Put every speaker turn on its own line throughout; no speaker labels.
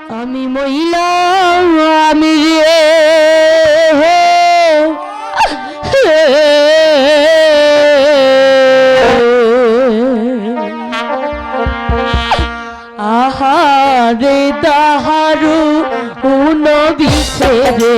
আমি মহিলা আমি রে আহারে দাহারু উনবিশে রে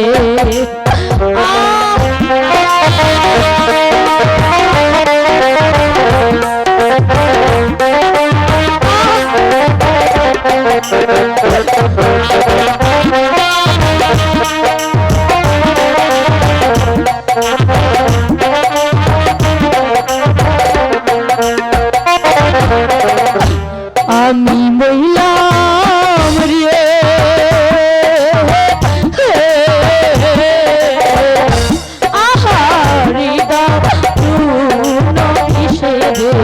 আমি মহিলা রে আহারে দারুণ কিসে রে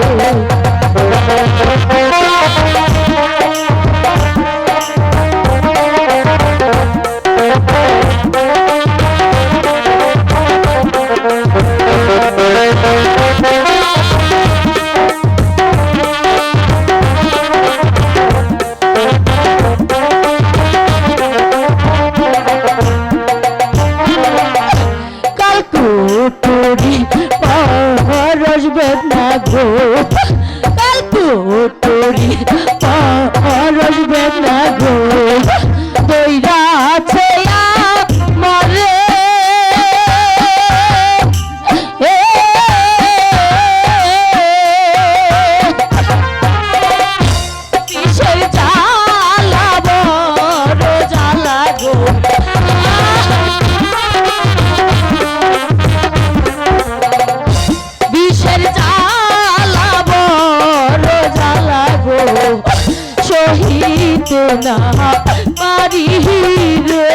না পারি রে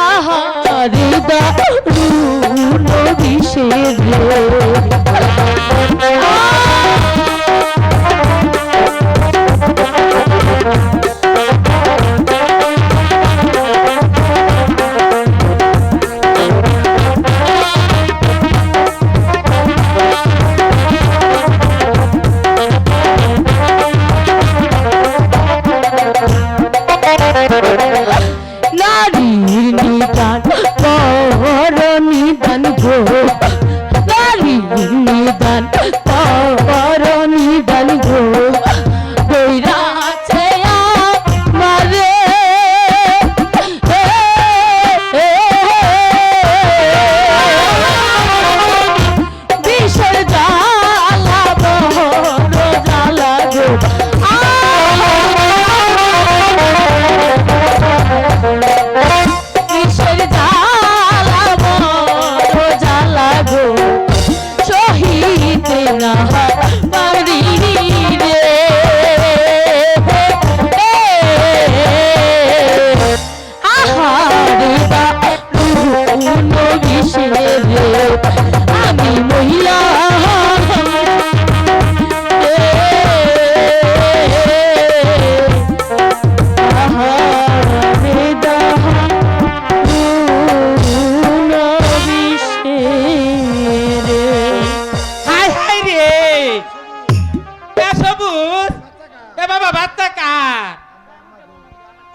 আহারে দারুণ বিষে রে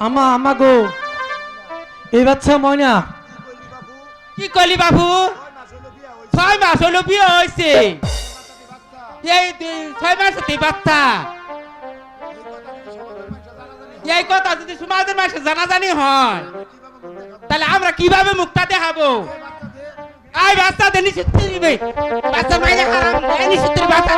আমা আমা গো এই বাচ্চা ময়না
কি কলি বাবু 6 মাস হলো বিয়ে হয়েছে এই 6 মাস হতে বাচ্চা এই কথা যদি সমাজের মানুষের জানাজানি হয় তাহলে আমরা কিভাবে মুক্তা দেখাবো আই বাচ্চা দেনি চিত্তি দিবে বাচ্চা মাইয়া হারাম দেনি চিত্তি বাচ্চা